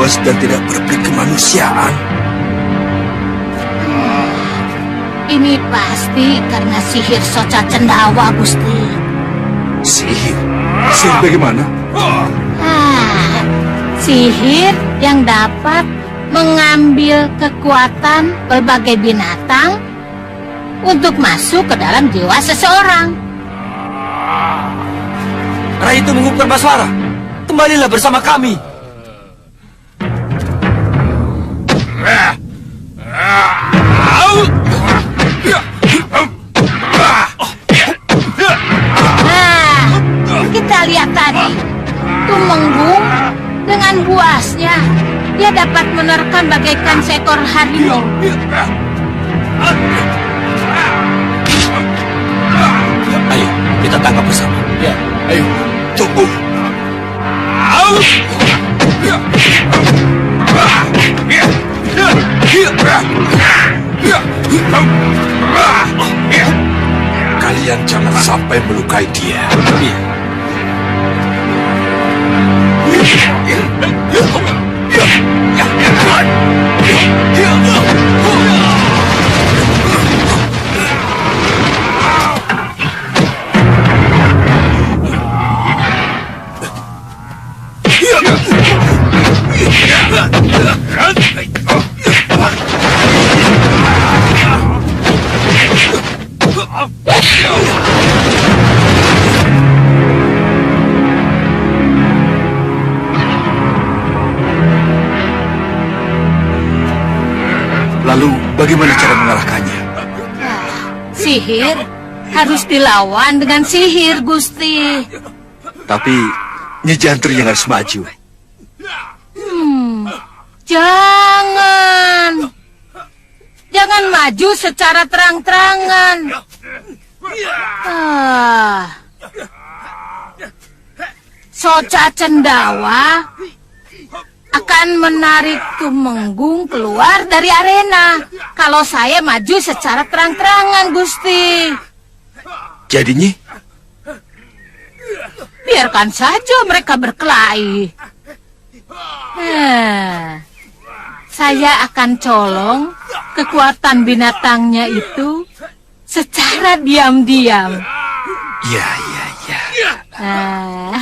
polos dan tidak berperi kemanusiaan. Ini pasti karena sihir Soca Cendawa, Gusti. Sihir? Sihir bagaimana? Sihir yang dapat mengambil kekuatan berbagai binatang untuk masuk ke dalam jiwa seseorang. Rai Tumenggung Parbaswara, kembalilah bersama kami. Kita lihat tadi, Tumenggung dengan buasnya, dia dapat menerkam bagaikan seekor harimau. Ayo, kita tangkap bersama. Ya, ayo, tunggu. Kalian jangan sampai melukai dia. Lalu bagaimana cara mengalahkannya? Sihir harus dilawan dengan sihir, Gusti. Tapi Nyi Jantri yang harus maju. Jangan maju secara terang-terangan. Soca Cendawa akan menarik Tumenggung keluar dari arena kalau saya maju secara terang-terangan, Gusti. Jadi Nyi? Biarkan saja mereka berkelahi. Saya akan colong kekuatan binatangnya itu secara diam-diam. Ya.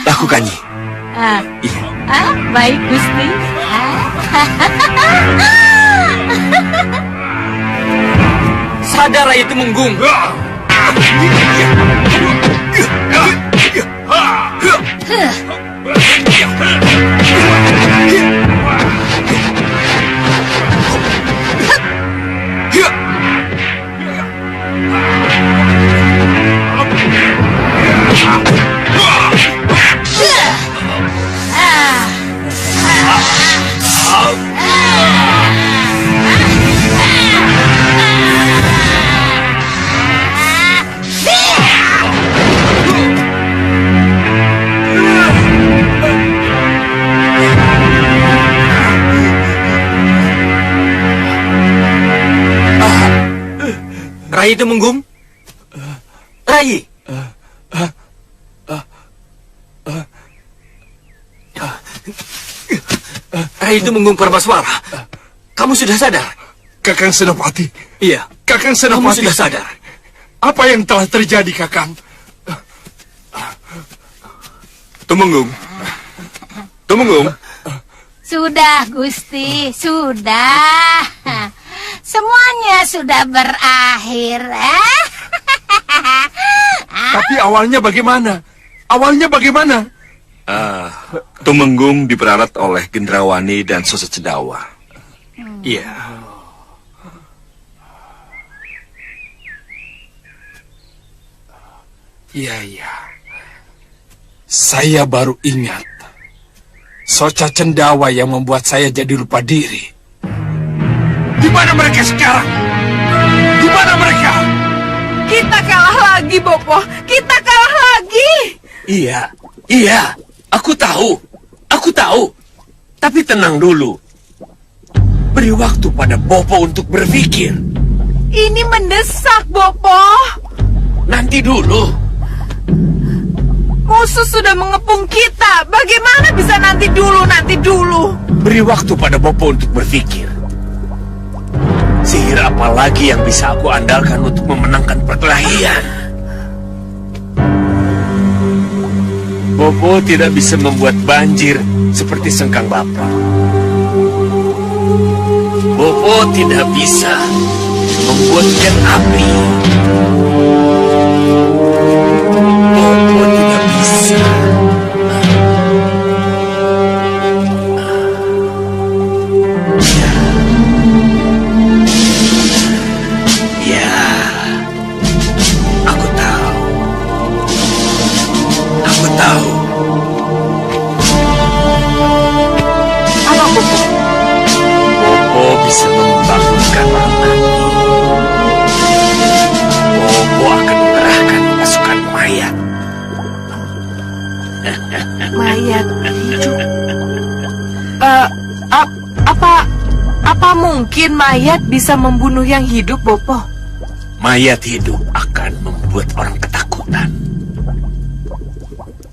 Lakukan, Nyi. Baik, Gusti. Sadar Rai Tumenggung. Rai Tumenggung? Rai! Rai Tumenggung Parbaswara, kamu sudah sadar? Kakang Senopati. Iya. Kakang Senopati. Kamu sudah sadar? Apa yang telah terjadi, Kakang? Tumenggung. Sudah, Gusti, sudah. Semuanya sudah berakhir. Tapi awalnya bagaimana? Tumenggung diperalat oleh Gendrawani dan Soca Cendawa. Iya. Iya. Saya baru ingat. Soca Cendawa yang membuat saya jadi lupa diri. Di mana mereka sekarang? Di mana mereka? Kita kalah lagi, Bopo. Kita kalah lagi. Iya. Aku tahu. Tapi tenang dulu. Beri waktu pada Bopo untuk berpikir. Ini mendesak, Bopo. Nanti dulu. Musuh sudah mengepung kita. Bagaimana bisa nanti dulu? Beri waktu pada Bopo untuk berpikir. Sihir apa lagi yang bisa aku andalkan untuk memenangkan perkelahian? Bopo tidak bisa membuat banjir seperti Sengkang Bapak. Bopo tidak bisa membuat hujan api. Bopo tidak bisa. Ya, aku tahu. Aku tahu. Apa Bopo? Bopo bisa membangunkan orang mati. Bopo akan mengerahkan pasukan mayat. Mayat hidup. Apa mungkin mayat bisa membunuh yang hidup, Bopo? Mayat hidup akan membuat orang ketakutan.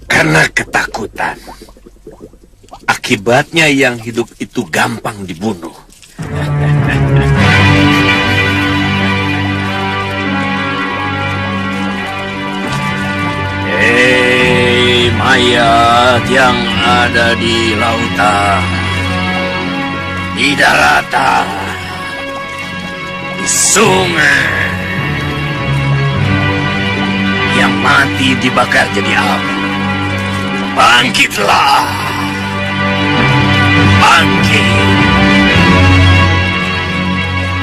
Karena ketakutan, akibatnya yang hidup itu gampang dibunuh. Hei, mayat yang ada di lautan, di daratan, di sungai, yang mati dibakar jadi api. Bangkitlah! Bangkit!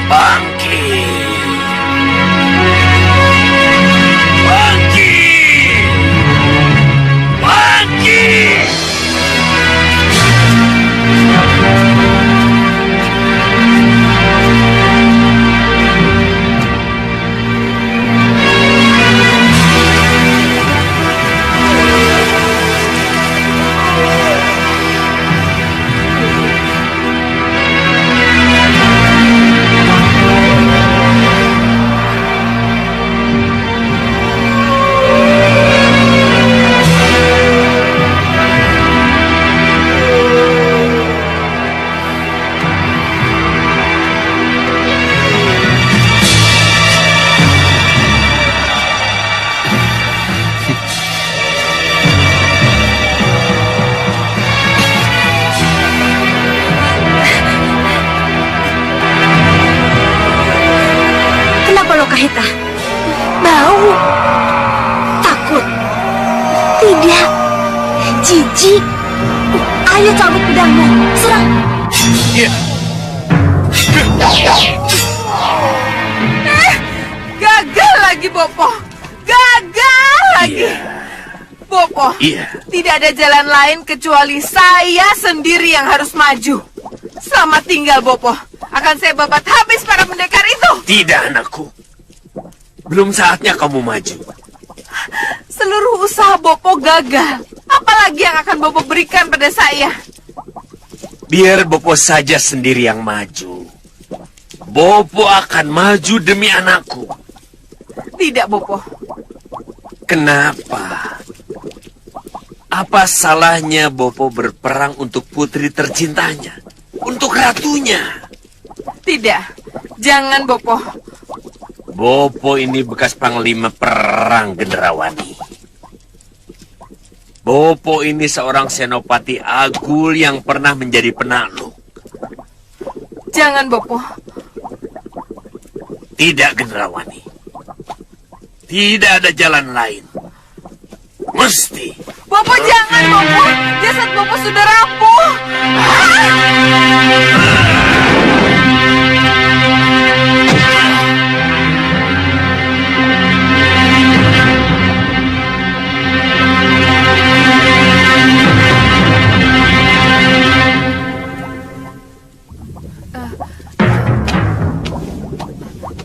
Bangkit! Bangkit! Bangkit! Kahita, bau, takut, tidak, jijik. Ayo cabut pedangmu, serang. Ya. Gagal lagi, Bopo. Gagal lagi. Bopo, tidak ada jalan lain kecuali saya sendiri yang harus maju. Selamat tinggal, Bopo. Akan saya babat habis para pendekar itu. Tidak, anakku. Belum saatnya kamu maju. Seluruh usaha Bopo gagal. Apalagi yang akan Bopo berikan pada saya? Biar Bopo saja sendiri yang maju. Bopo akan maju demi anakku. Tidak, Bopo. Kenapa? Apa salahnya Bopo berperang untuk putri tercintanya? Untuk ratunya? Tidak. Jangan, Bopo. Bopo ini bekas panglima perang Gendrawani. Bopo ini seorang senopati agul yang pernah menjadi penakluk. Jangan, Bopo. Tidak, Gendrawani. Tidak ada jalan lain. Mesti. Bopo, jangan, Bopo. Jasad Bopo sudah rapuh.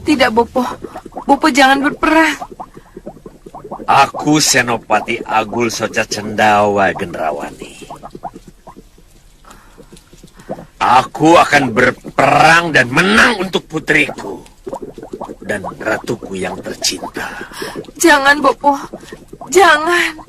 Tidak, Bopo. Bopo jangan berperang. Aku Senopati Agul Soca Cendawa, Gendrawani. Aku akan berperang dan menang untuk putriku dan ratuku yang tercinta. Jangan, Bopo. Jangan.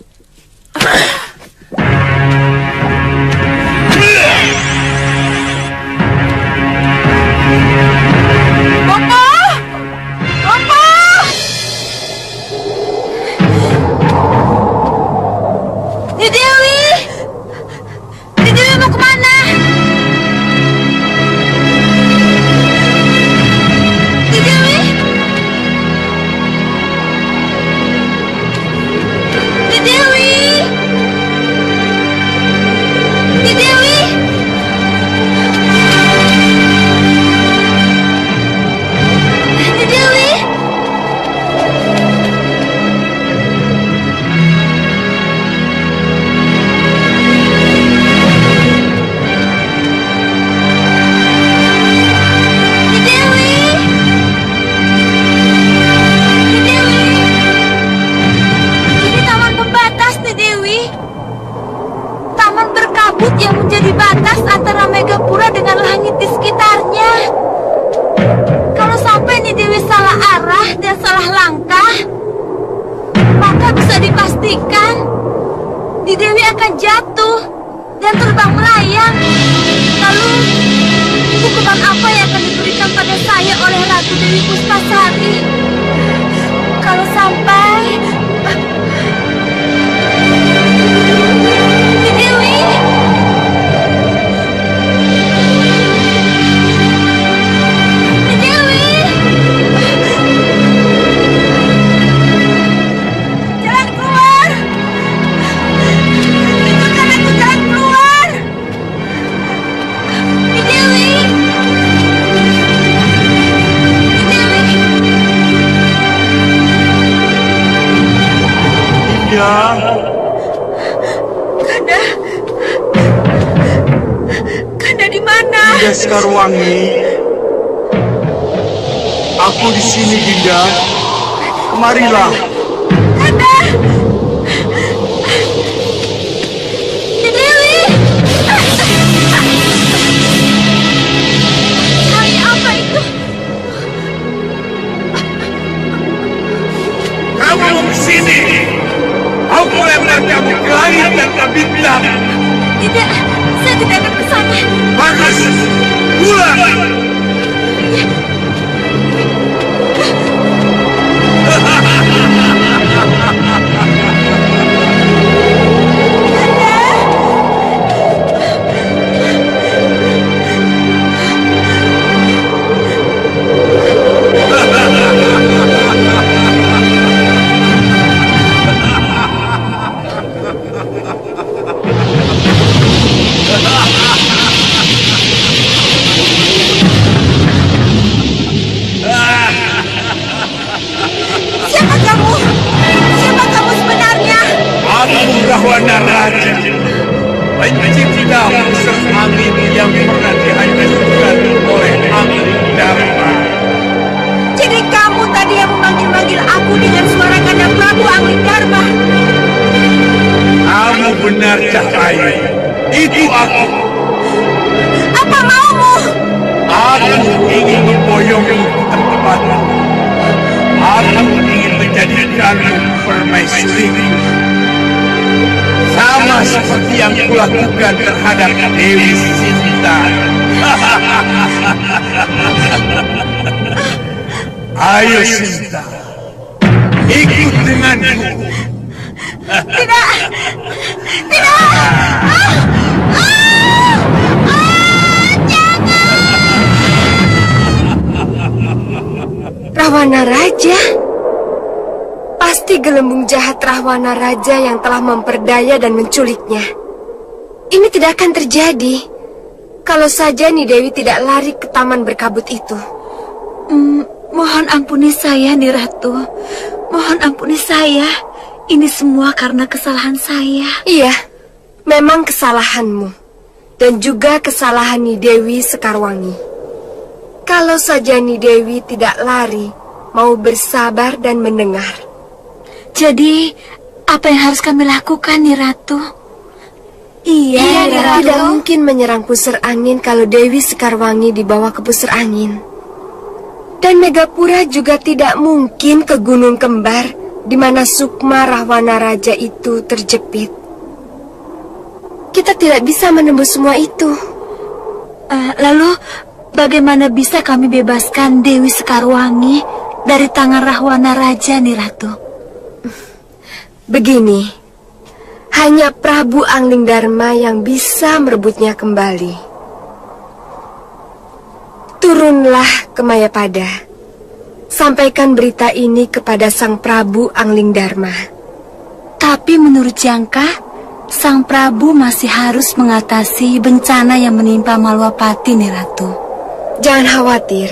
Sekarwangi, aku di sini, Dinda. Kemarilah. Kanda, Dewi. Apa itu? Kamu di sini. Aku lempar kamu ke langit dan ke bintang. Tidak, saya tidak akan ke sana. Bagus. Pulang! Rahwana Raja, pencipta pusat angin yang pernah dihancurkan oleh angin Dharma. Jadi kamu tadi yang memanggil-manggil aku dengan suara Kanda Prabu Angin Dharma. Kamu benar, Cahaya. Itu aku. Apa maumu? Aku ingin memboyongmu ke tempatmu. Aku ingin menjadikanmu permaisuri. Sama seperti yang kulakukan terhadap Dewi Sinta. Ayo Sinta, ikut denganku. Tidak, tidak. Rahwana Raja? Pasti gelembung jahat Rahwana Raja yang telah memperdaya dan menculiknya. Ini tidak akan terjadi kalau saja Nidewi tidak lari ke taman berkabut itu. Mohon ampuni saya, Ni Ratu. Mohon ampuni saya. Ini semua karena kesalahan saya. Iya, memang kesalahanmu. Dan juga kesalahan Nidewi Sekarwangi. Kalau saja Nidewi tidak lari, mau bersabar dan mendengar. Jadi, apa yang harus kami lakukan, Ni Ratu? Iya, tidak mungkin menyerang pusar angin kalau Dewi Sekarwangi dibawa ke pusar angin. Dan Megapura juga tidak mungkin ke Gunung Kembar di mana Sukma Rahwana Raja itu terjepit. kita tidak bisa menembus semua itu. Lalu, bagaimana bisa kami bebaskan Dewi Sekarwangi dari tangan Rahwana Raja, nih Ratu? Begini, hanya Prabu Anglingdarma yang bisa merebutnya kembali. Turunlah ke Mayapada. Sampaikan berita ini kepada Sang Prabu Anglingdarma. Tapi menurut Jangka, Sang Prabu masih harus mengatasi bencana yang menimpa Malwapati, nih Ratu. Jangan khawatir.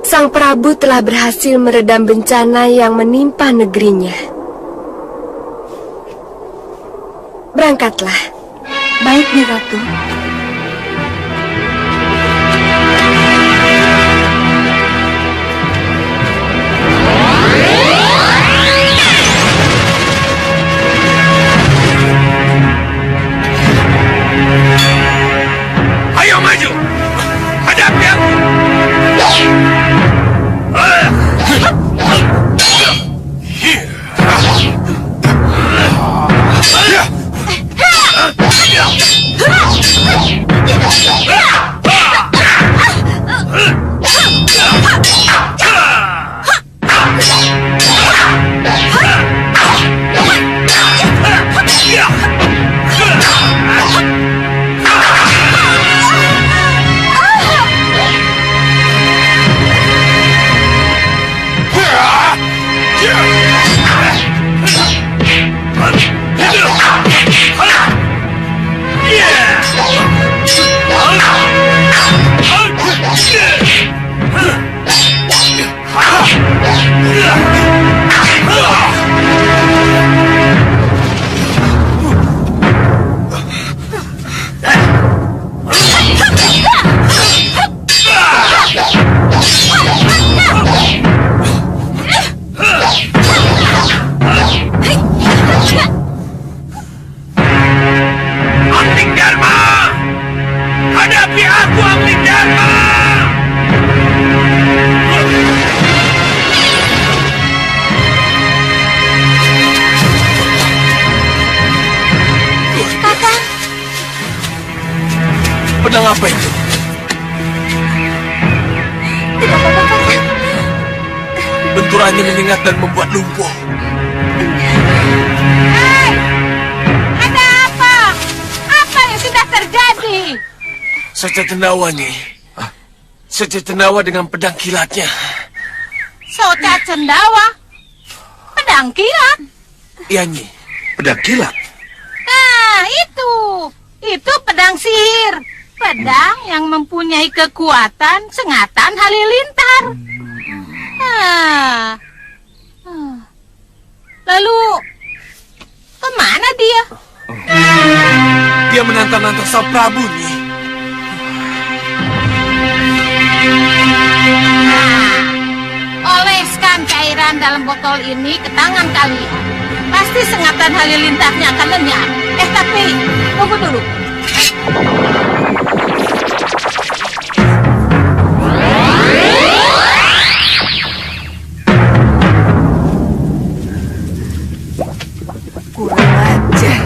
Sang Prabu telah berhasil meredam bencana yang menimpa negerinya. Berangkatlah. Baik, nih Ratu. Ayo maju! Hadapi aku! Pedang apa itu? Tidak apa-apa, Kakang. Benturannya menyengat dan membuat lumpuh. Hei! Ada apa? Apa yang sudah terjadi? Saja Cendawa nih. Saja Cendawa dengan pedang kilatnya. Soca Cendawa? Pedang kilat? Iya, Nyi. Pedang kilat? Nah, itu. Itu pedang sihir. Pedang yang mempunyai kekuatan sengatan halilintar. Lalu, kemana dia? Dia menantang-nantang Sang Prabu, Nyi. Oleskan cairan dalam botol ini ke tangan kalian. Pasti sengatan halilintarnya akan lenyap. Tapi, tunggu dulu. Kurang ajar.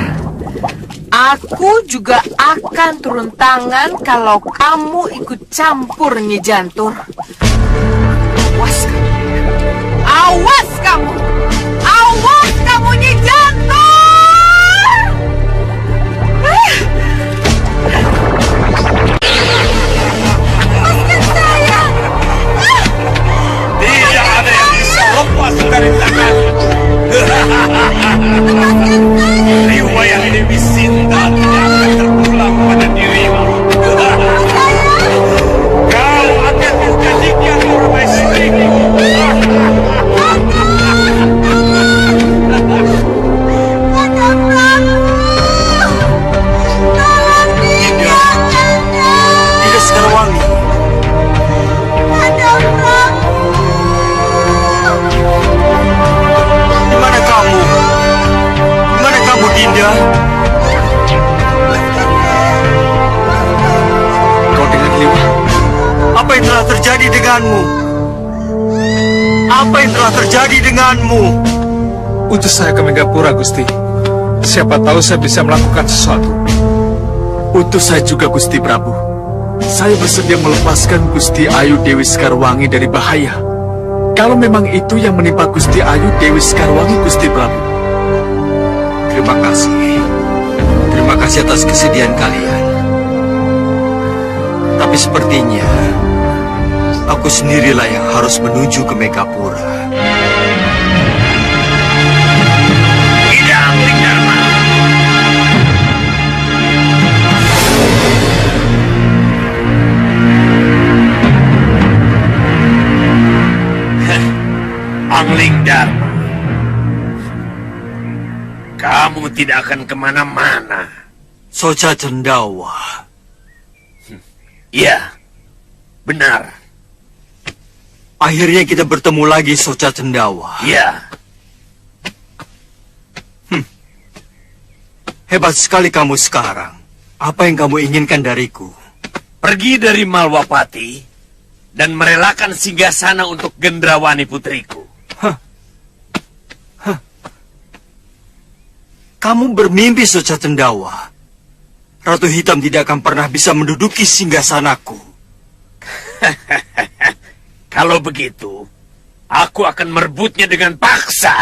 Aku juga akan turun tangan kalau kamu ikut campur, Nyi Jantur. Awas kamu. Awas kamu. Awas kamu, Nyi Jantur. Lepaskan saya. Tidak ada yang bisa lepas dari tangan. Riwayat Dewi Sinta tidak akan terulang pada dirimu. Kau akan menjadikan permaisuri. Tidak Sekarwangi. Di mana kamu? Di mana kamu, Dinda? Kau dengan Liwa? Apa yang telah terjadi denganmu? Apa yang telah terjadi denganmu? Utus saya ke Megapura, Gusti. Siapa tahu saya bisa melakukan sesuatu. Utus saya juga, Gusti Prabu. Saya bersedia melepaskan Gusti Ayu Dewi Sekarwangi dari bahaya. Kalau memang itu yang menimpa Gusti Ayu Dewi Sekarwangi, Gusti Prabu. Terima kasih. Terima kasih atas kesediaan kalian. Tapi sepertinya aku sendirilah yang harus menuju ke Megapura. Tidak, Angling Dharma. Angling Dharma, kamu tidak akan kemana-mana. Soca Cendawa. Ya, benar. Akhirnya kita bertemu lagi, Soca Cendawa. Ya, Hebat sekali kamu sekarang. Apa yang kamu inginkan dariku? pergi dari Malwapati dan merelakan singgasana untuk Gendrawani putriku. Kamu bermimpi, Soca Cendawa. Ratu Hitam tidak akan pernah bisa menduduki singgasanaku. Kalau begitu, aku akan merebutnya dengan paksa.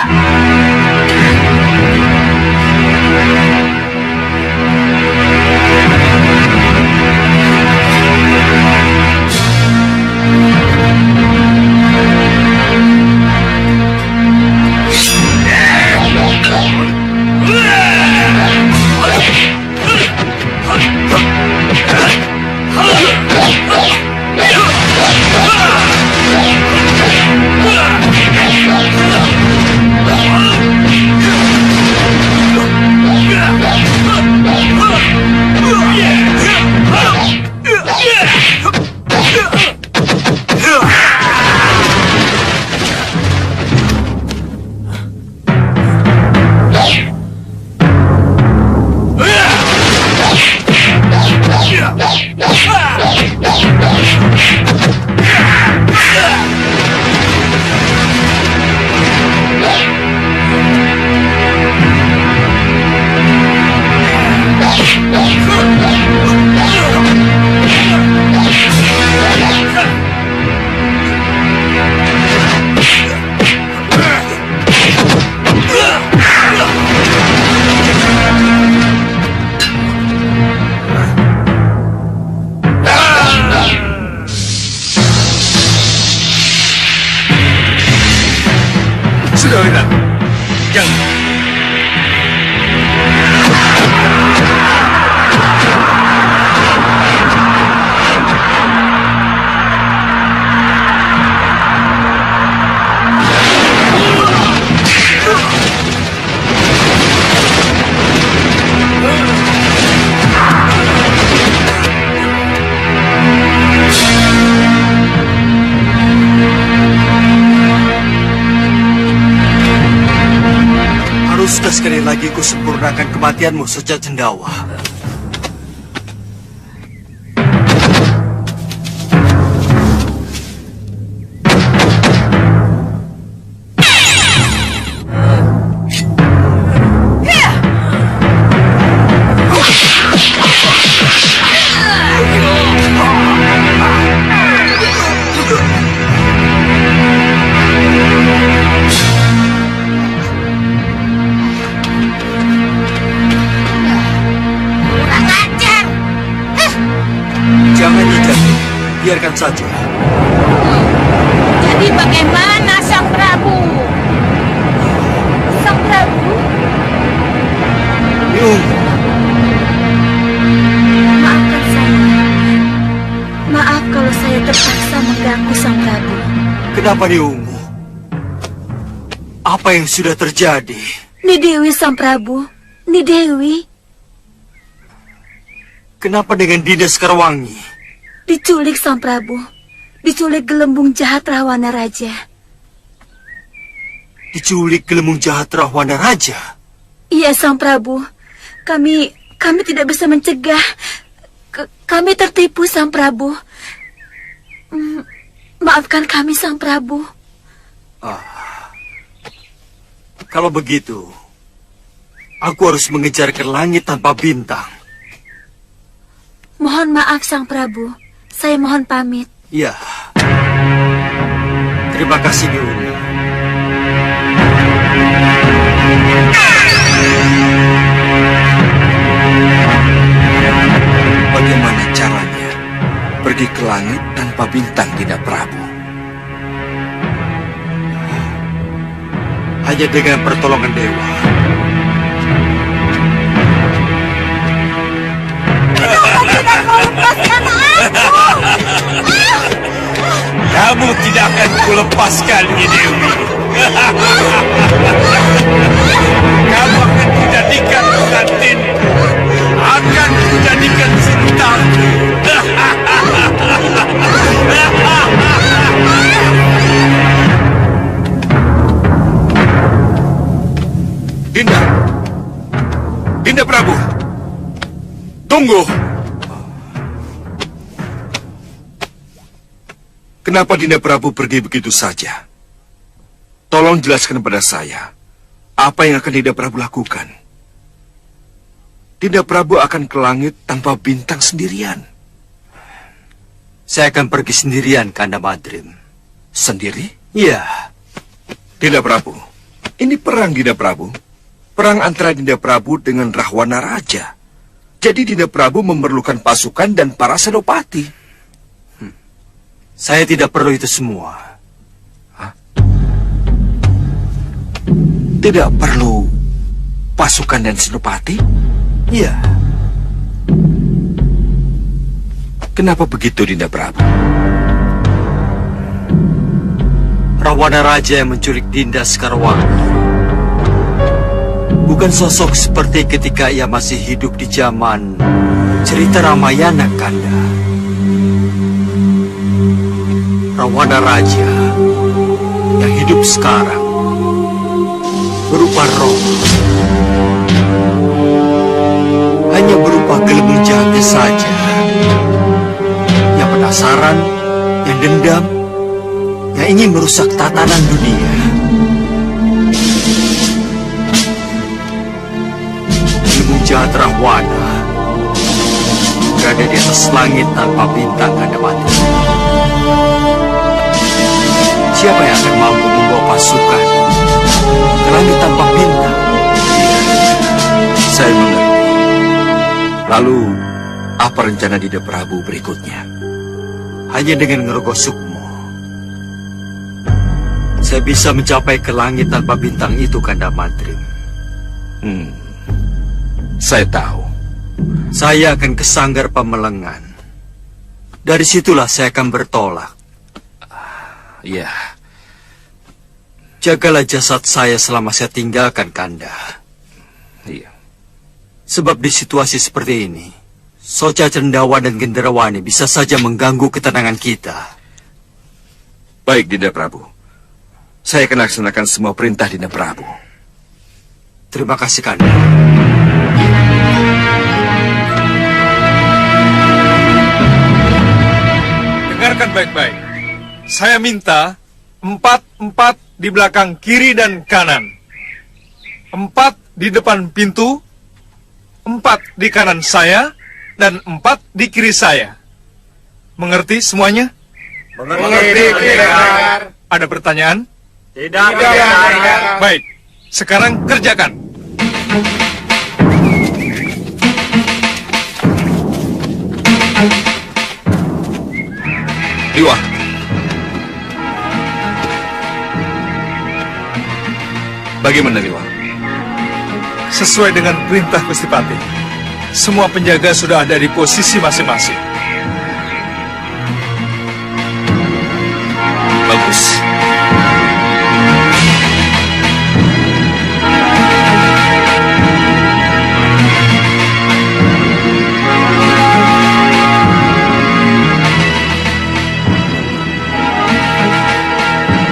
Sekali lagi ku sempurnakan kematianmu, Soca Cendawa. Biarkan saja. Jadi bagaimana Sang Prabu? Sang Prabu? Maafkan saya. Maaf kalau saya terpaksa mengganggu Sang Prabu. Kenapa Niungu? Apa yang sudah terjadi? Ni Dewi, Sang Prabu. Ni Dewi. Kenapa dengan Dinda Sekarwangi? Diculik, Sang Prabu. Diculik gelembung jahat Rahwana Raja. Diculik gelembung jahat Rahwana Raja? Iya, Sang Prabu. Kami tidak bisa mencegah. Kami tertipu, Sang Prabu. Maafkan kami, Sang Prabu. Kalau begitu, aku harus mengejar ke langit tanpa bintang. Mohon maaf, Sang Prabu. Saya mohon pamit. Ya. Terima kasih, Dewi. Bagaimana caranya pergi ke langit tanpa bintang, Dinda Prabu? Hanya dengan pertolongan dewa. Kamu tidak akan kulepaskan, Nyi Dewi. Kamu akan kujadikan pengantin. Akan kujadikan sintang. Dinda Prabu, tunggu. Kenapa Dinda Prabu pergi begitu saja? Tolong jelaskan kepada saya, apa yang akan Dinda Prabu lakukan? Dinda Prabu akan ke langit tanpa bintang sendirian. Saya akan pergi sendirian, Kanda Madrim. Sendiri? Iya. Dinda Prabu, ini perang, Dinda Prabu. Perang antara Dinda Prabu dengan Rahwana Raja. Jadi Dinda Prabu memerlukan pasukan dan para senopati. Saya tidak perlu itu semua. Tidak perlu pasukan dan senopati? Iya. Kenapa begitu, Dinda Prabu? Rahwana Raja yang menculik Dinda Sekarwangi bukan sosok seperti ketika ia masih hidup di zaman cerita Ramayana, Kanda. Rahwana Raja yang hidup sekarang berupa roh, hanya berupa gelembung jahatnya saja, yang penasaran, yang dendam, yang ingin merusak tatanan dunia. Gelembung jahat Rahwana berada di atas langit tanpa bintang, Kanda Mati. Siapa yang akan mampu membawa pasukan ke langit tanpa bintang? Saya mengerti. Lalu, apa rencana Dinda Prabu berikutnya? Hanya dengan ngerogoh sukmo, saya bisa mencapai ke langit tanpa bintang itu, Kanda Mantrim. Saya tahu. Saya akan ke Sanggar Pemelengan. Dari situlah saya akan bertolak. Ya. Jagalah jasad saya selama saya tinggalkan, Kanda. Iya. Sebab di situasi seperti ini, Soca Cendawa dan Gendrawani bisa saja mengganggu ketenangan kita. Baik, Dinda Prabu. Saya akan laksanakan semua perintah Dinda Prabu. Terima kasih, Kanda. Dengarkan baik-baik. Saya minta 4 di belakang kiri dan kanan. 4 di depan pintu, 4 di kanan saya, dan 4 di kiri saya. Mengerti semuanya? Mengerti, Pendekar. Ada pertanyaan? Tidak, Pendekar. Baik, sekarang kerjakan. Liwa. Bagaimana, Liwa? Sesuai dengan perintah Gusti Patih, semua penjaga sudah ada di posisi masing-masing. Bagus.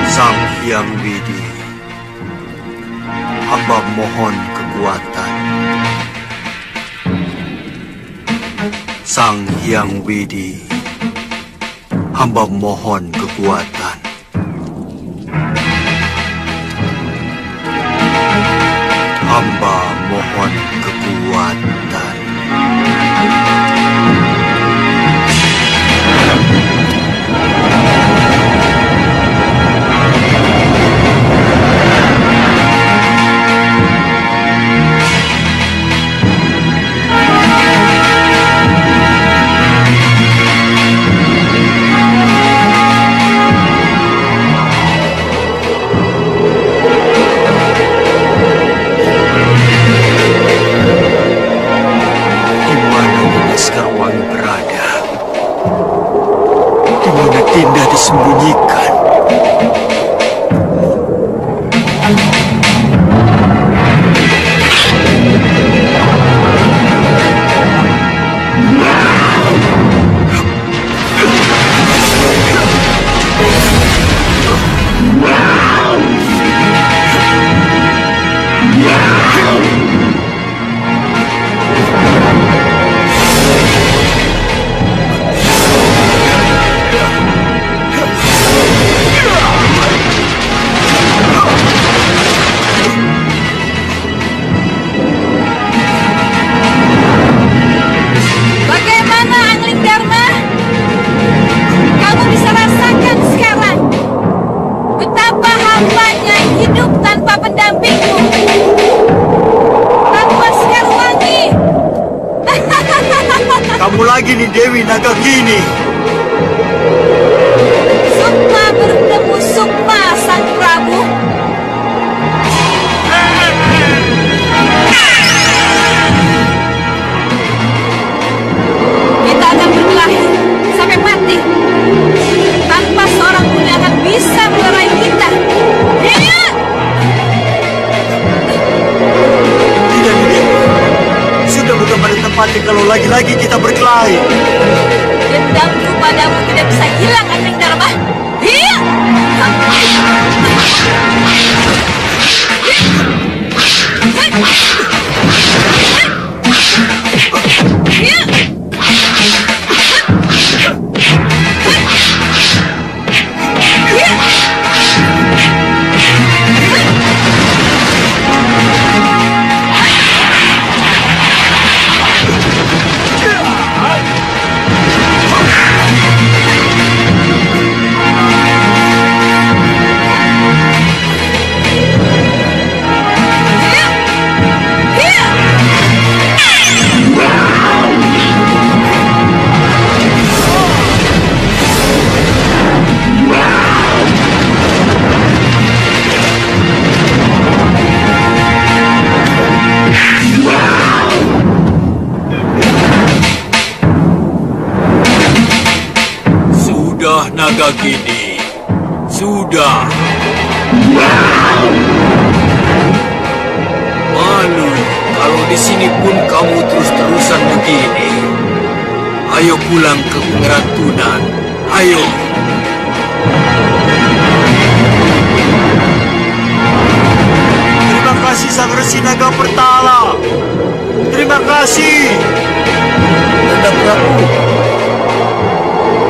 Sang Hyang Widi, hamba mohon kekuatan. Sang Hyang Widi, hamba mohon kekuatan. Hamba mohon kekuatan. mengerikan. Bagaimana Angling Dharma? Kamu bisa rasakan sekarang betapa hambanya hidup tanpa pendampingmu, tanpa Sekarwangi. Kamu lagi nih Dewi Nagagini. Sukma bertemu Sukma, Sang Prabu. Kita akan berkelahi sampai mati. Tanpa seorang pun yang akan bisa melerai kita. Iya! Tidak, Dewi. Sudah bukan pada tempatnya kalau lagi-lagi kita berkelahi. Dendamku padamu tidak bisa hilang, Angling Dharma. Iya! Sudah Nagagini, sudah. Malu kalau di sini pun kamu terus-terusan begini. Ayo pulang ke Pengeratunan. Ayo. Terima kasih Sang Resi Naga Pertala. Terima kasih. Nanda Prabu.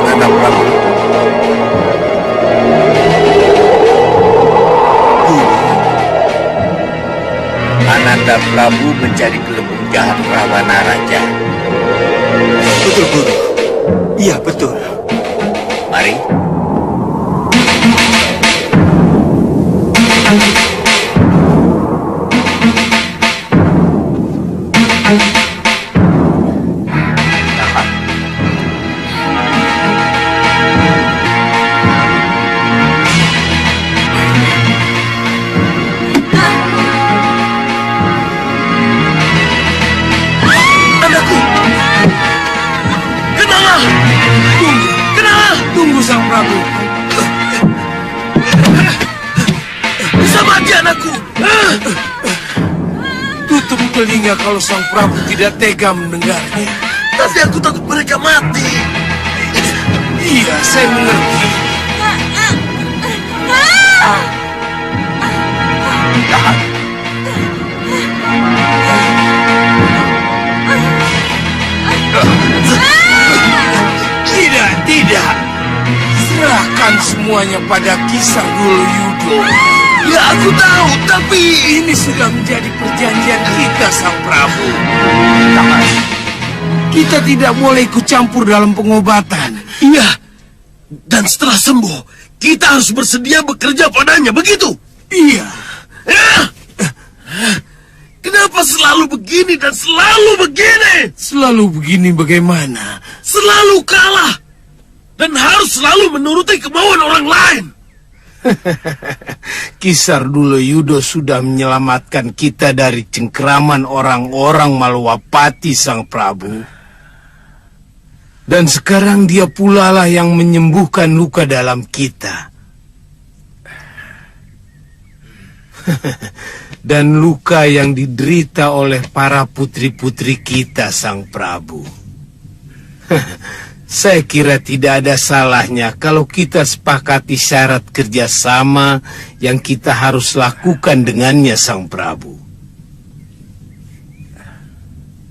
Nanda Prabu. Ananda Prabu menjadi gelembung jahat Rawana Raja. Betul, Guru. Iya, betul. Mari. Tunggu Sang Prabu. Bisa mati anakku. Tutup telinga kalau Sang Prabu tidak tega mendengarnya. Tapi aku takut mereka mati. Iya, saya mengerti. Tidak. Serahkan semuanya pada Kisar Dulu Yudo. Ya, aku tahu, tapi ini sudah menjadi perjanjian kita, Sang Prabu. Kita tidak boleh ikut campur dalam pengobatan. Iya, dan setelah sembuh, kita harus bersedia bekerja padanya, begitu? Iya. Kenapa selalu begini dan selalu begini? Selalu begini bagaimana? Selalu kalah. Dan harus selalu menuruti kemauan orang lain. Kisar Dulu Yudo sudah menyelamatkan kita dari cengkeraman orang-orang Malwapati, Sang Prabu. Dan sekarang dia pula lah yang menyembuhkan luka dalam kita. Dan luka yang diderita oleh para putri-putri kita, Sang Prabu. Saya kira tidak ada salahnya kalau kita sepakati syarat kerjasama yang kita harus lakukan dengannya, Sang Prabu.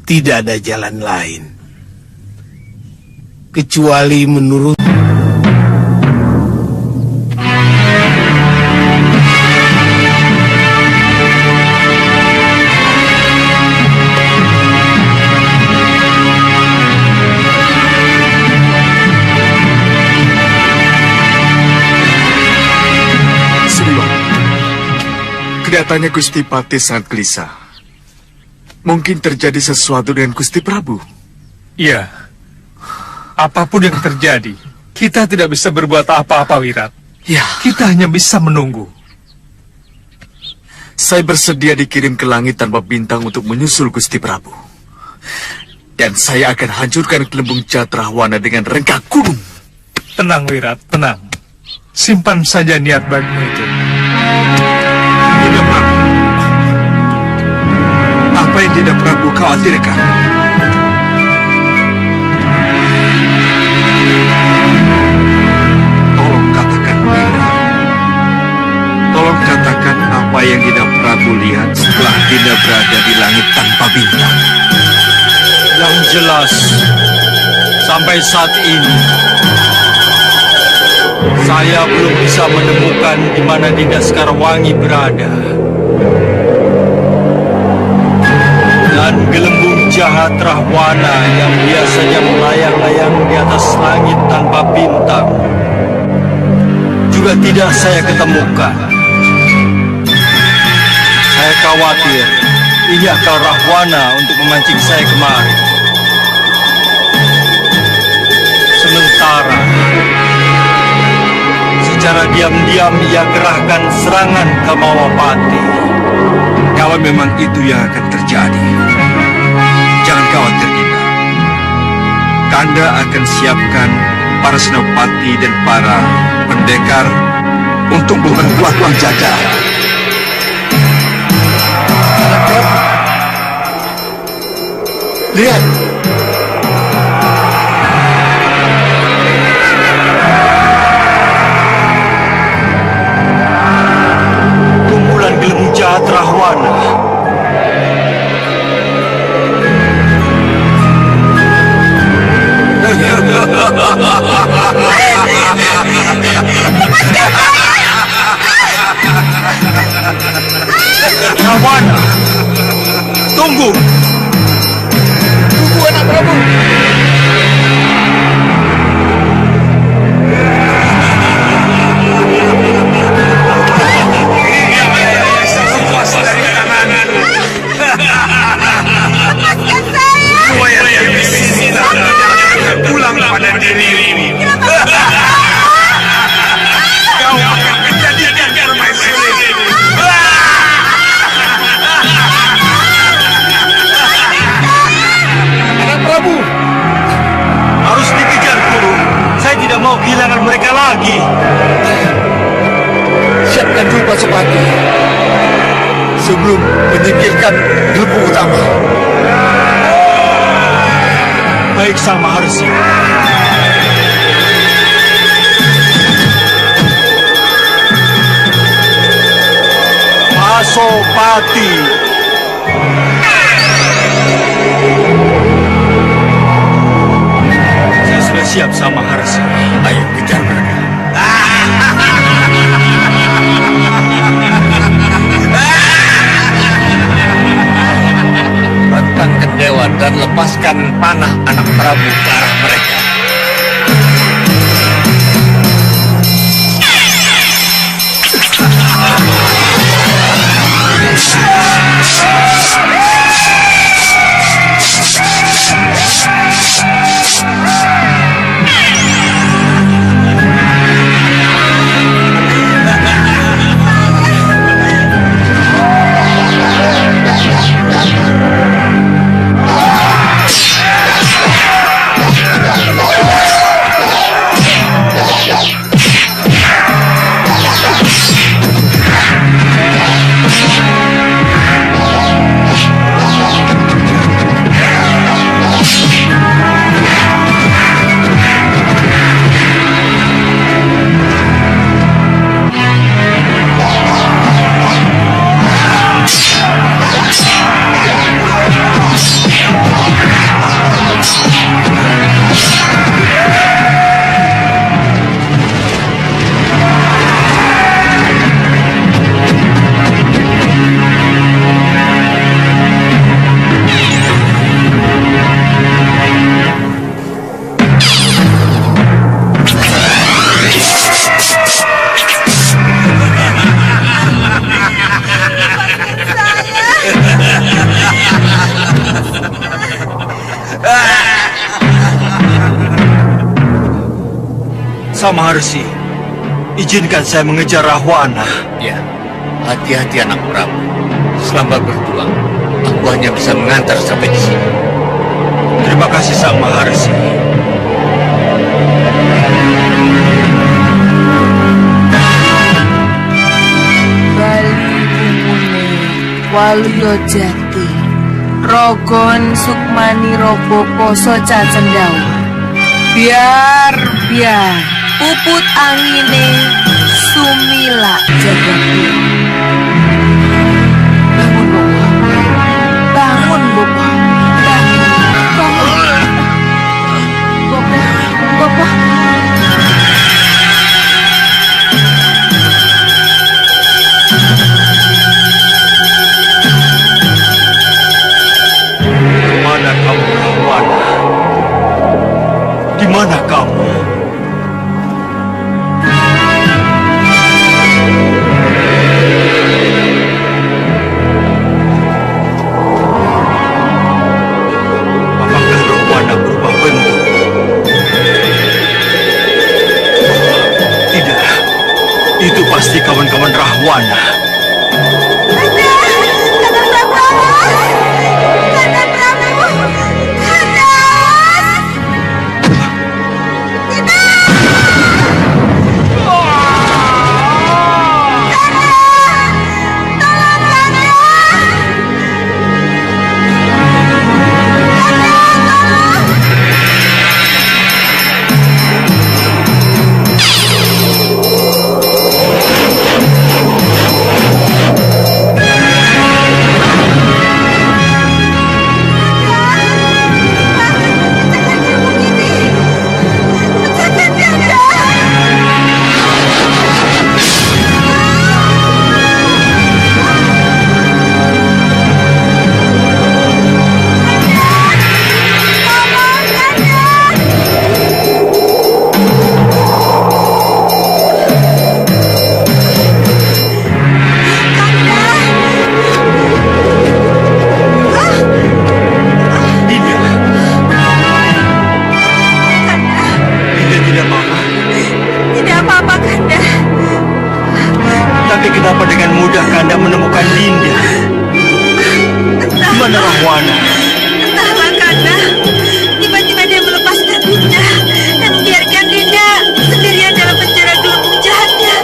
Tidak ada jalan lain kecuali menurut. Kelihatannya Gusti Patih sangat gelisah. Mungkin terjadi sesuatu dengan Gusti Prabu. Iya. Apapun yang terjadi, kita tidak bisa berbuat apa-apa, Wirat. Ya. Kita hanya bisa menunggu. Saya bersedia dikirim ke langit tanpa bintang untuk menyusul Gusti Prabu. Dan saya akan hancurkan gelembung jahat Rahwana dengan rengkak gunung. Tenang, Wirat, tenang. Simpan saja niat baikmu itu. Dinda Prabu. Apa yang Dinda Prabu khawatirkan? Tolong katakan, Dinda. Tolong katakan apa yang Dinda Prabu lihat setelah Dinda berada di langit tanpa bintang. Yang jelas, sampai saat ini, saya belum bisa menemukan di mana Dinda Sekarwangi berada. Dan gelembung jahat Rahwana yang biasanya melayang-layang di atas langit tanpa bintang juga tidak saya ketemukan. Saya khawatir ini akal Rahwana untuk memancing saya kemari. Sementara secara diam-diam ia gerahkan serangan Kamawapati. Kalau memang itu yang akan terjadi, jangan khawatir, Dinda. Kanda akan siapkan para senopati dan para pendekar untuk memperkuat Pajajaran. Lihat. Kumpulan gelembung jahat Rahwana. Rahwana, tunggu. Tunggu, anak Prabu. Pulang pada dirimu. Kau akan menjadikan permaisuri. Anak Prabu. Harus dikejar, Guru. Saya tidak mau kehilangan mereka lagi. Siapkan dulu Pasopati sebelum menyingkirkan gelembung utama. Baik, Sang Maharsi. Pasopati. Saya sudah siap, Sang Maharsi. Ayo kejar mereka. Rentangkan dewa dan lepaskan panah anak Prabu ke arah mereka. Sang Maharsi, izinkan saya mengejar Rahwana. Ya, hati-hati anak Prabu. Selamat berjuang. Aku hanya bisa mengantar sampai di sini. Terima kasih Sang Maharsi. Bali Umune Waluyo Jati Rogon Sukmani Robo Poso Cacendau Biar Puput angine Sumila Jagapura. Bangun Bopo. Bangun Bopo. Mana kamu, Rahwana? Di mana kamu? Apakah Rahwana berubah bentuk? Tidak, itu pasti kawan-kawan Rahwana. Kenapa dengan mudah Kanda menemukan Dinda? Di mana Rahwana? Entahlah, Kanda. Tiba-tiba dia melepaskan Dinda dan membiarkan Dinda sendirian dalam penjara gelembung jahatnya.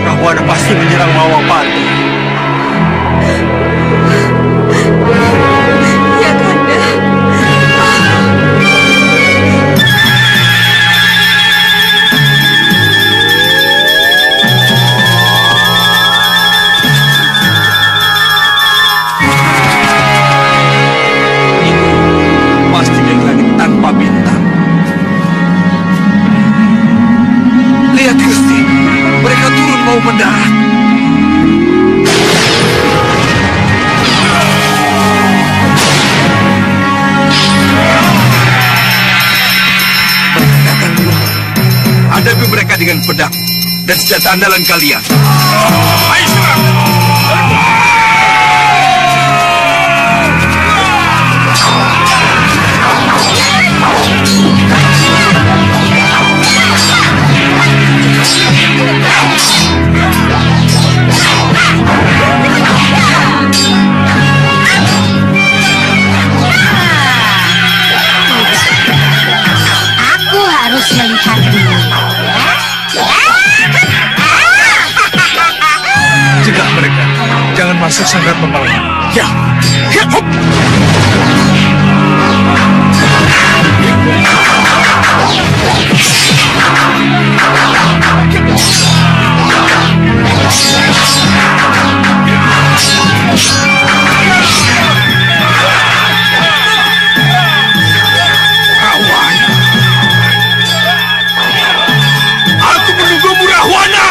Rahwana pasti menyerang Mawapati. Ya, Kanda. Pasti dari langit tanpa bintang. Lihat Gusti, mereka turun mau mendarat. Mereka akan menyerang. Hadapi mereka dengan pedang dan senjata andalan kalian. Ayo serang! Aku harus melihat dulu. Cegah mereka. Jangan masuk sanggar pemalangan. Ya, ya, hop. Rahwana. Aku menunggumu, Rahwana.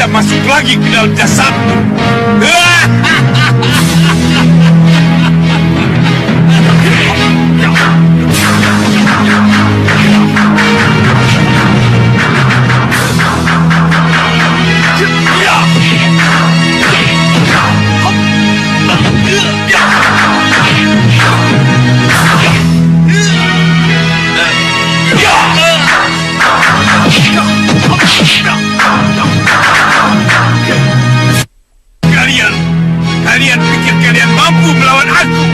tidak masuk lagi ke dalam jasadmu. Kalian pikir kalian mampu melawan aku?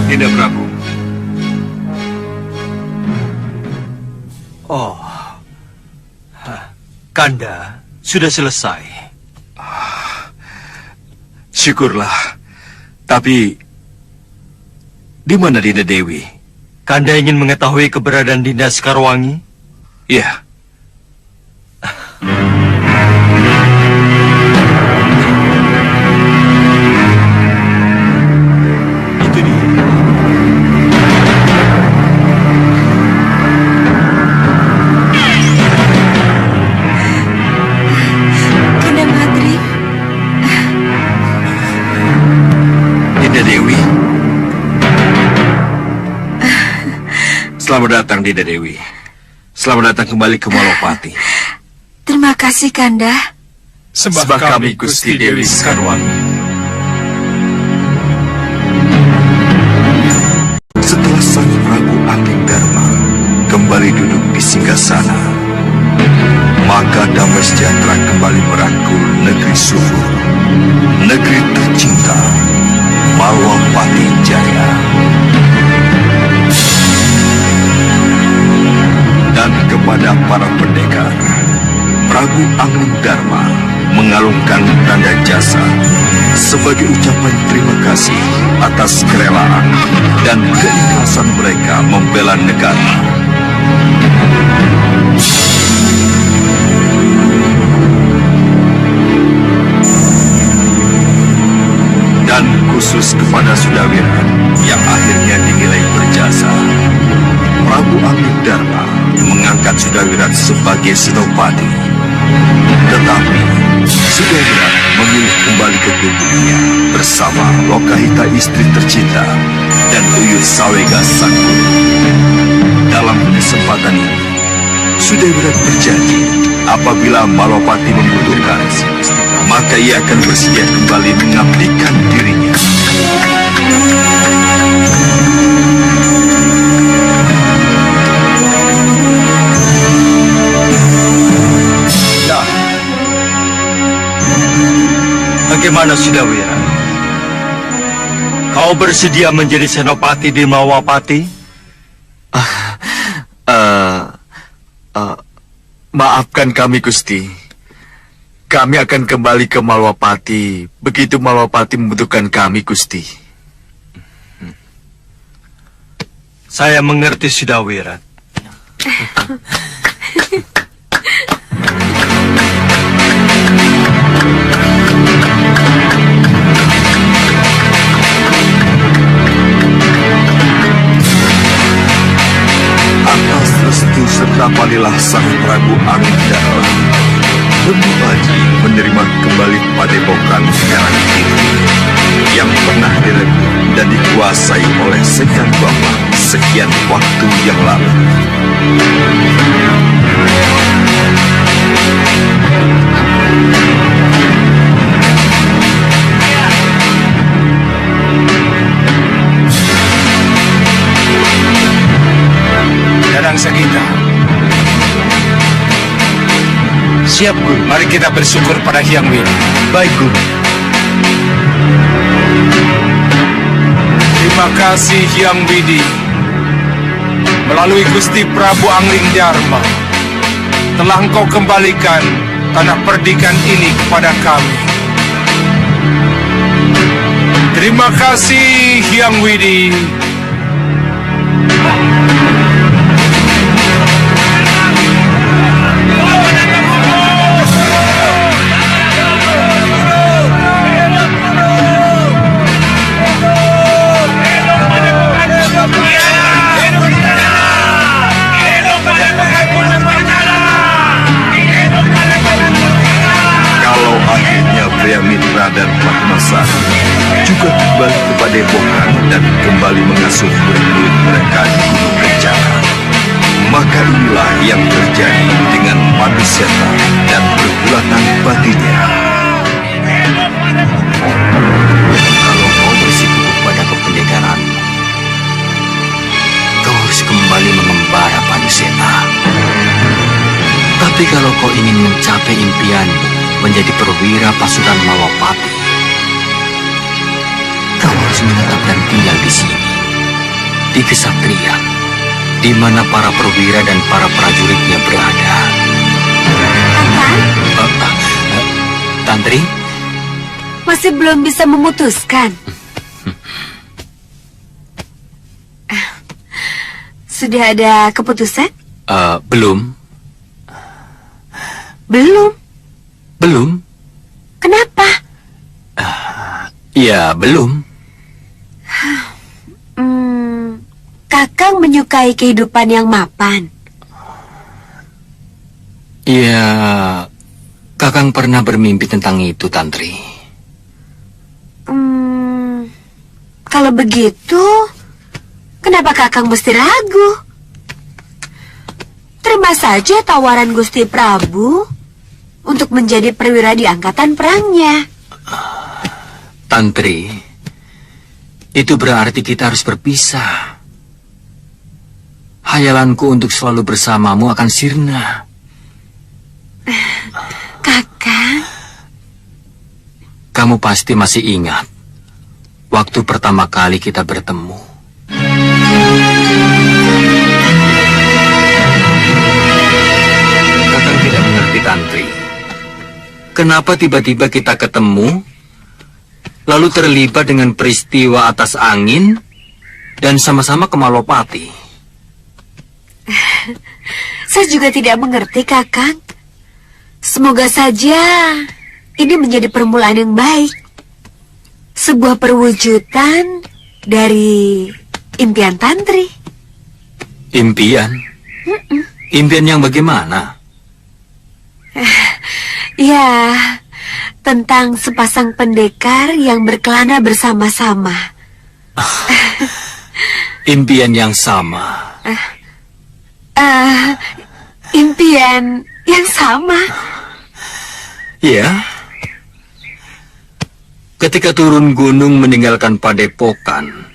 Dinda Prabu. Oh, Kanda sudah selesai. Syukurlah. Tapi di mana Dinda Dewi? Kanda ingin mengetahui keberadaan Dinda Sekarwangi? Ya. Itu dia. Kanda Madri, Dinda Dewi. Selamat datang, Dinda Dewi. Selamat datang kembali ke Malopati. terima kasih Kanda. Sembah kami Gusti Dewi Sekarwangi. Setelah Sang Prabu Anglingdarma kembali duduk di singgasana, maka damai sejahtera kembali merangkul negeri subur, negeri tercinta, Malwapati Jaya. Dan kepada para pendekar, Prabu Anglingdarma mengalungkan tanda jasa sebagai ucapan terima kasih atas kerelaan dan keikhlasan mereka membela negara. Dan khusus kepada Sudawira yang akhirnya dinilai berjasa, Prabu Anglingdarma mengangkat Sudawira sebagai senopati. Tetapi Sudawira memilih kembali ke tubuhnya bersama Lokahita istri tercinta dan Uyut Sawega sang guru. Dalam kesempatan ini, Sudawira berjanji apabila Malopati membutuhkan, maka ia akan bersedia kembali mengabdikan dirinya. Bagaimana Sudawira? Kau bersedia menjadi senopati di Malwapati? Maafkan kami Gusti. Kami akan kembali ke Malwapati begitu Malwapati membutuhkan kami Gusti. Saya mengerti Sudawira. Atas restu serta palilah Sang Prabu Anglingdarma, Dewi Baji menerima kembali padepokan Karang Kidul yang pernah direbut dan dikuasai oleh Sekar Bambang sekian waktu yang lalu. Siap, Guru. Mari kita bersyukur pada Hyang Widi. Baik, Guru. Terima kasih Hyang Widi. Melalui Gusti Prabu Angling Dharma, telah engkau kembalikan tanah perdikan ini kepada kami. Terima kasih Hyang Widi. Kalau akhirnya Pria Mitra dan Padmasari juga kembali ke Padepokan dan kembali mengasuh murid-murid mereka di Gunung Kencana, maka inilah yang terjadi dengan Maduseta dan pergulatan batinnya. Kalau kau bersikukuh pada kependekaran, kau harus kembali mengembara Paduseta. Tapi kalau kau ingin mencapai impianmu menjadi perwira pasukan Malopati, kau harus menetap dan tinggal di sini, di Kesatrian, di mana para perwira dan para prajuritnya berada. Kakang, Tantri, masih belum bisa memutuskan. Sudah ada keputusan? Belum. Belum. Belum? Kenapa? Ya, belum. Kakang menyukai kehidupan yang mapan. Ya, Kakang pernah bermimpi tentang itu, Tantri. Kalau begitu, kenapa Kakang mesti ragu? Terima saja tawaran Gusti Prabu untuk menjadi perwira di angkatan perangnya. Tantri, itu berarti kita harus berpisah. Hayalanku untuk selalu bersamamu akan sirna. Kakang, Kamu pasti masih ingat waktu pertama kali kita bertemu. Kakang tidak mengerti, Tantri. Kenapa tiba-tiba kita ketemu, lalu terlibat dengan peristiwa atas angin, dan sama-sama ke Malopati? saya juga tidak mengerti, Kakang. Semoga saja ini menjadi permulaan yang baik. Sebuah perwujudan dari impian Tantri. Impian? Impian yang bagaimana? Ya, tentang sepasang pendekar yang berkelana bersama-sama. Impian yang sama. Impian yang sama. Ya. Ketika turun gunung meninggalkan Padepokan,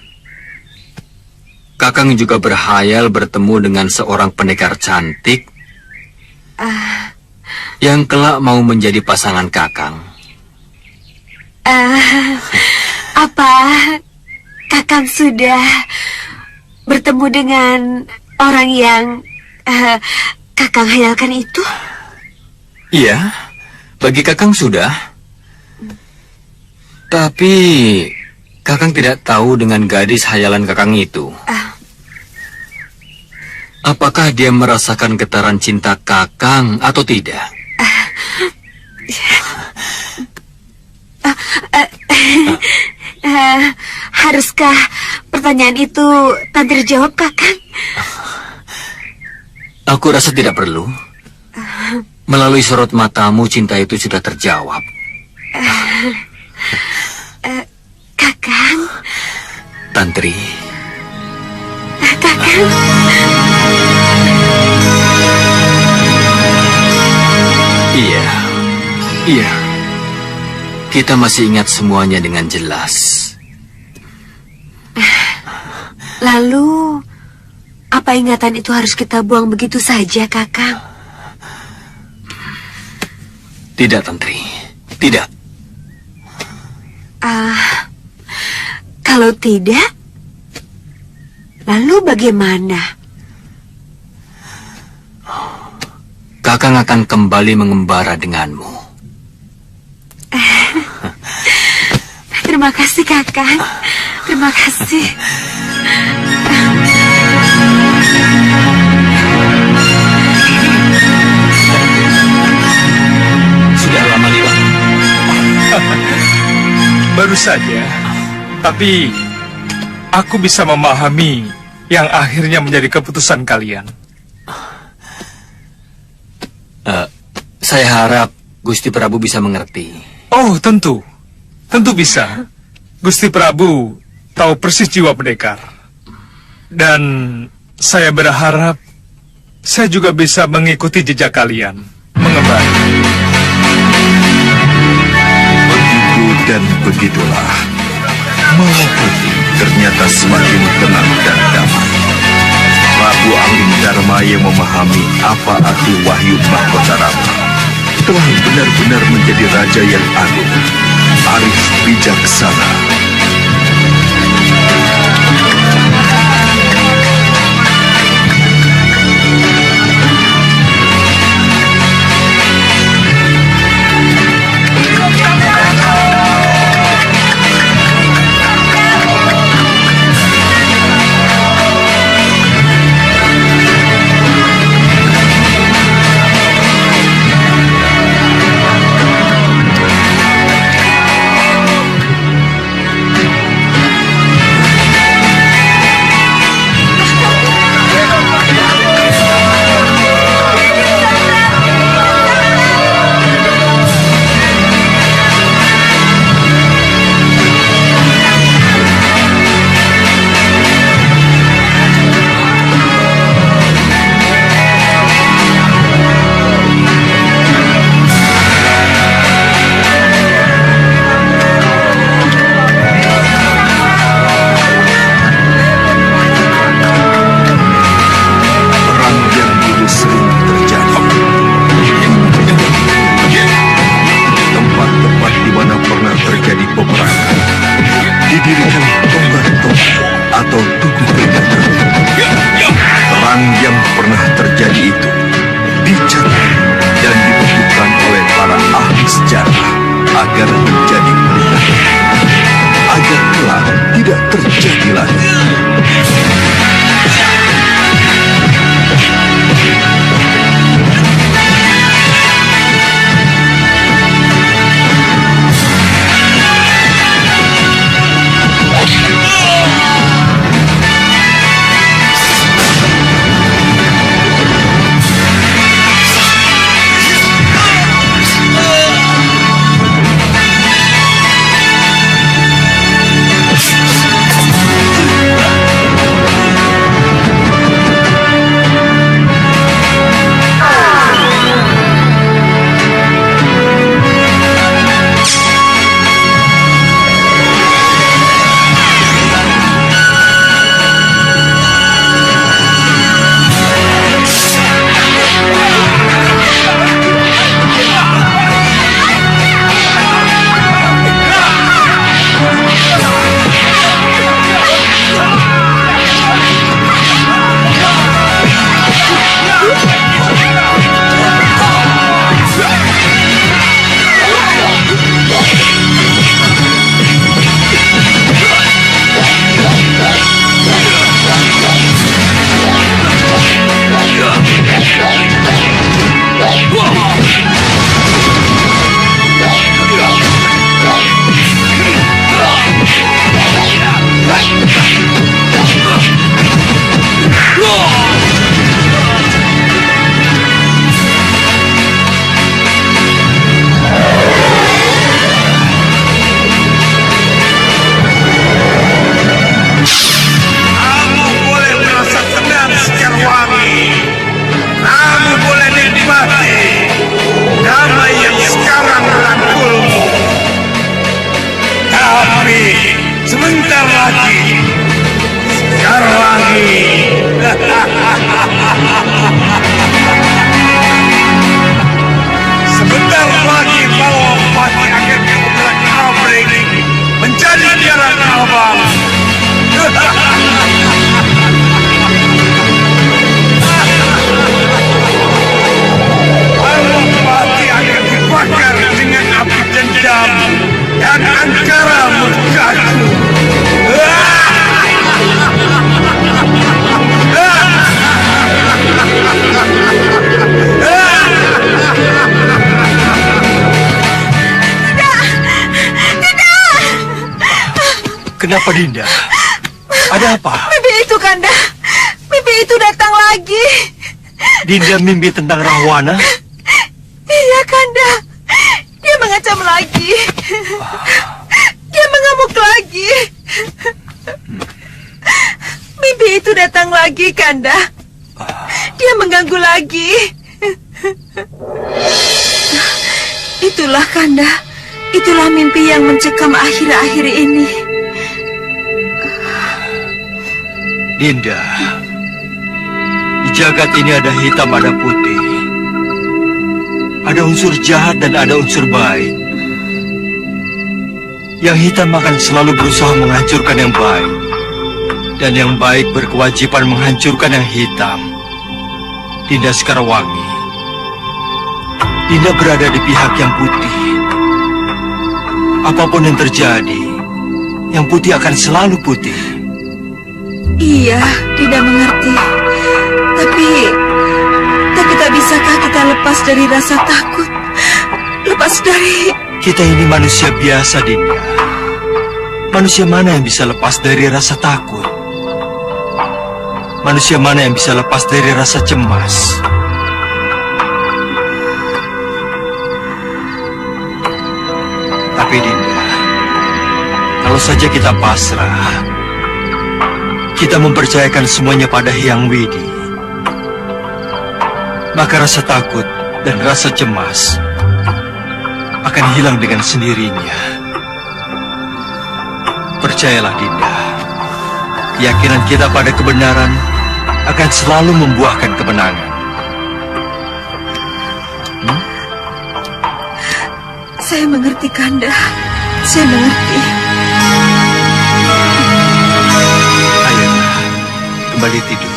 Kakang juga berhayal bertemu dengan seorang pendekar cantik yang kelak mau menjadi pasangan Kakang. Apa Kakang sudah bertemu dengan orang yang Kakang hayalkan itu? Iya, bagi Kakang sudah. Tapi Kakang tidak tahu dengan gadis hayalan Kakang itu. Apakah dia merasakan getaran cinta Kakang atau tidak? Haruskah pertanyaan itu Tantri jawab, Kakang? Aku rasa tidak perlu. Melalui sorot matamu, cinta itu sudah terjawab. Kakang? Tantri. Kakang? Iya. Iya. Kita masih ingat semuanya dengan jelas. Lalu, apa ingatan itu harus kita buang begitu saja, Kakang? Tidak, Tantri. Tidak. Kalau tidak, lalu bagaimana? Kakang akan kembali mengembara denganmu. Terima kasih, Kakang. Terima kasih. Sudah lama hilang. Baru saja. Tapi aku bisa memahami yang akhirnya menjadi keputusan kalian. Saya harap Gusti Prabu bisa mengerti. Oh, tentu. Tentu bisa. Gusti Prabu tahu persis jiwa pendekar. Dan saya berharap saya juga bisa mengikuti jejak kalian. Mengembara. Begitu dan begitulah. Malam pagi ternyata semakin tenang dan damai. Prabu Anggindharma yang memahami apa arti wahyu mahkota Rama telah benar-benar menjadi raja yang agung, arif bijaksana. Kenapa Dinda? Ada apa? Mimpi itu, Kanda. Mimpi itu datang lagi. Dinda mimpi tentang Rahwana? Iya, Kanda. Dia mengancam lagi. Dia mengamuk lagi. Mimpi itu datang lagi, Kanda. Dia mengganggu lagi. Itulah, Kanda. Itulah mimpi yang mencekam akhir-akhir ini. Dinda, di jagat ini ada hitam, ada putih. Ada unsur jahat dan ada unsur baik. Yang hitam akan selalu berusaha menghancurkan yang baik. Dan yang baik berkewajiban menghancurkan yang hitam. Dinda Sekarwangi, Dinda berada di pihak yang putih. Apapun yang terjadi, yang putih akan selalu putih. Iya, Dinda mengerti. Tapi tak bisakah kita lepas dari rasa takut? Lepas dari... Kita ini manusia biasa, Dinda. Manusia mana yang bisa lepas dari rasa takut? Manusia mana yang bisa lepas dari rasa cemas? Tapi Dinda, kalau saja kita pasrah, kita mempercayakan semuanya pada Hyang Widi, maka rasa takut dan rasa cemas akan hilang dengan sendirinya. Percayalah Dinda, keyakinan kita pada kebenaran akan selalu membuahkan kemenangan. Saya mengerti, Kanda. Saya mengerti. Ayolah, kembali tidur.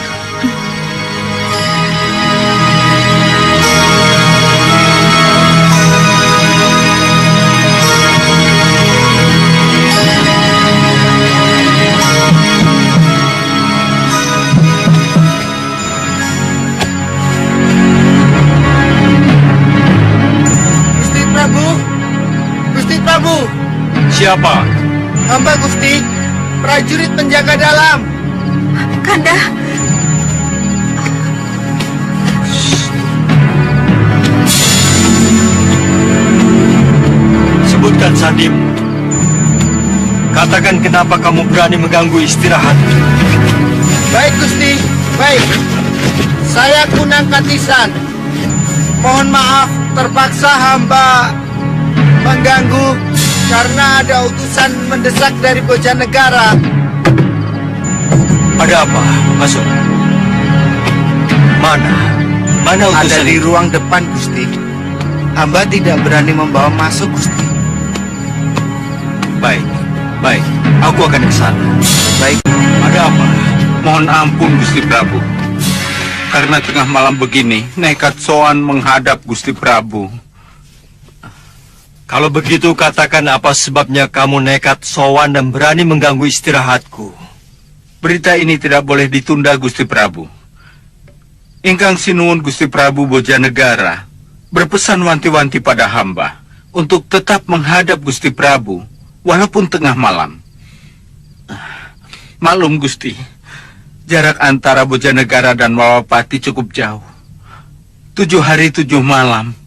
Gusti Prabu. Siapa? Hamba Gusti, prajurit penjaga dalam. Kanda, Sebutkan sandimu. Katakan kenapa kamu berani mengganggu istirahat. Baik Gusti, baik. Saya Kunang Katisan. Mohon maaf terpaksa hamba mengganggu karena ada utusan mendesak dari Bojanegara. Ada apa? Masuk. Mana utusan? Ada di ruang depan, Gusti. Hamba tidak berani membawa masuk, Gusti. Baik. Aku akan ke sana. Baik. Ada apa? Mohon ampun Gusti Prabu. Karena tengah malam begini, nekat sowan menghadap Gusti Prabu. Kalau begitu katakan apa sebabnya kamu nekat sowan dan berani mengganggu istirahatku. Berita ini tidak boleh ditunda Gusti Prabu. Ingkang Sinuwun Gusti Prabu Bojanegara berpesan wanti-wanti pada hamba untuk tetap menghadap Gusti Prabu walaupun tengah malam. Maklum Gusti, jarak antara Bojanegara dan Malawapati cukup jauh. 7 hari 7 malam.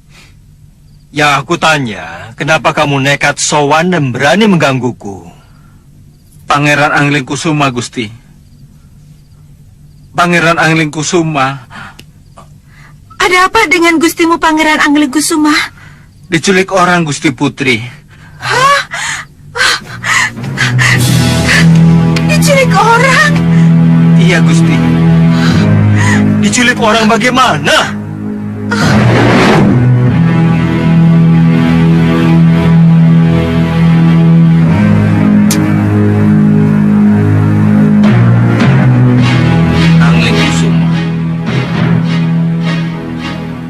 Yang aku tanya, kenapa kamu nekat sowan dan berani menggangguku? Pangeran Anglingkusuma, Gusti. Pangeran Anglingkusuma. ada apa dengan gustimu Pangeran Anglingkusuma? Diculik orang, Gusti Putri. Hah? Diculik orang? Iya, Gusti. Diculik orang bagaimana?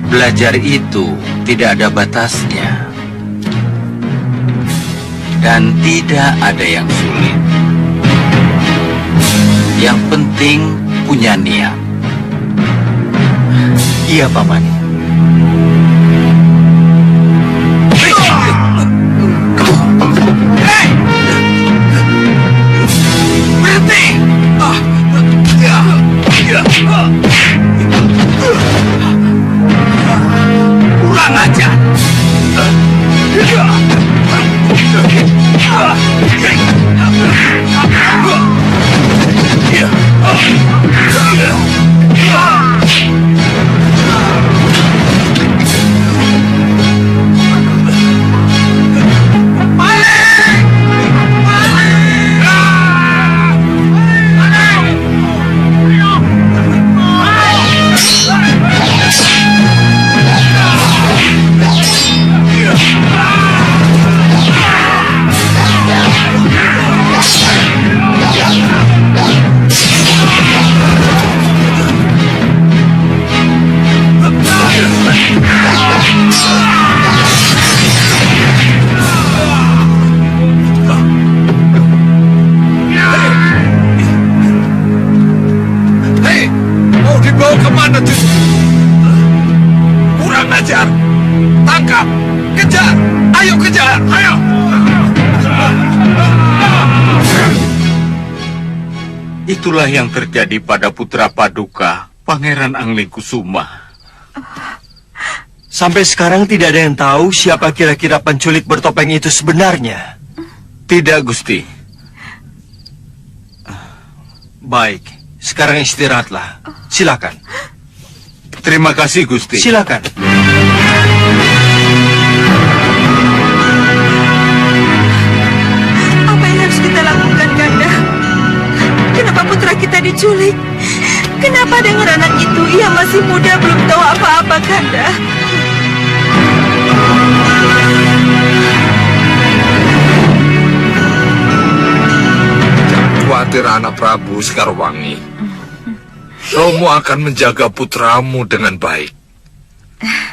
Belajar itu tidak ada batasnya. Dan tidak ada yang sulit. Yang penting punya niat. Iya, Paman. kejar! Tangkap! Kejar! Ayo kejar! Ayo! Itulah yang terjadi pada putra Paduka, Pangeran Anglingkusuma. Sampai sekarang tidak ada yang tahu siapa kira-kira penculik bertopeng itu sebenarnya. Tidak, Gusti. Baik, sekarang istirahatlah. Silakan. Terima kasih, Gusti. Silakan. Apa yang harus kita lakukan, Kanda? Kenapa putra kita diculik? Kenapa dengan anak itu? Ia masih muda, belum tahu apa-apa, Kanda. Jangan khawatir anak Prabu Sekarwangi. Romo akan menjaga putramu dengan baik.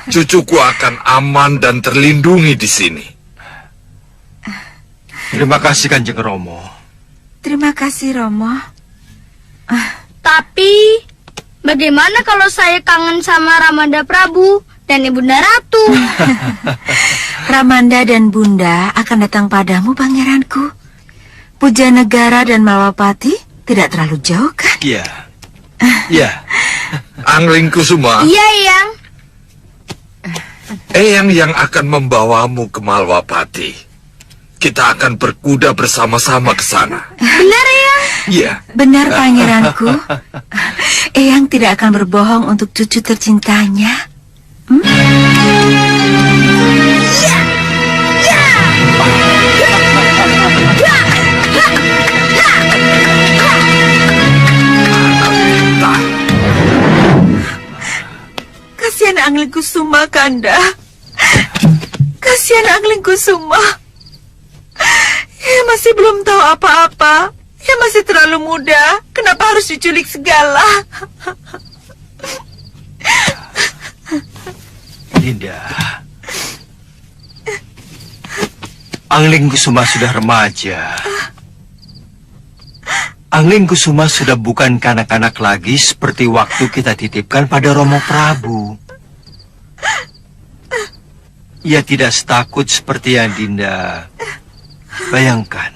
Cucuku akan aman dan terlindungi di sini. Terima kasih Kanjeng Romo. Terima kasih, Romo. Tapi, bagaimana kalau saya kangen sama Ramanda Prabu dan Ibunda Ratu? Ramanda dan Bunda akan datang padamu, pangeranku. Pujanegara dan Malwapati tidak terlalu jauh, kan? Iya. Iya. Anglingkusuma, Iya, Eyang. Eyang yang akan membawamu ke Malwapati. Kita akan berkuda bersama-sama ke sana. Benar, Eyang? Iya. Benar, pangeranku. Eyang tidak akan berbohong untuk cucu tercintanya. Kasihan Anglingkusuma, Kanda. Kasihan Anglingkusuma. Ia masih belum tahu apa-apa. Ia masih terlalu muda. Kenapa harus diculik segala? Dinda. Anglingkusuma sudah remaja. Anglingkusuma sudah bukan kanak-kanak lagi seperti waktu kita titipkan pada Romo Prabu. Ia tidak setakut seperti yang Dinda bayangkan.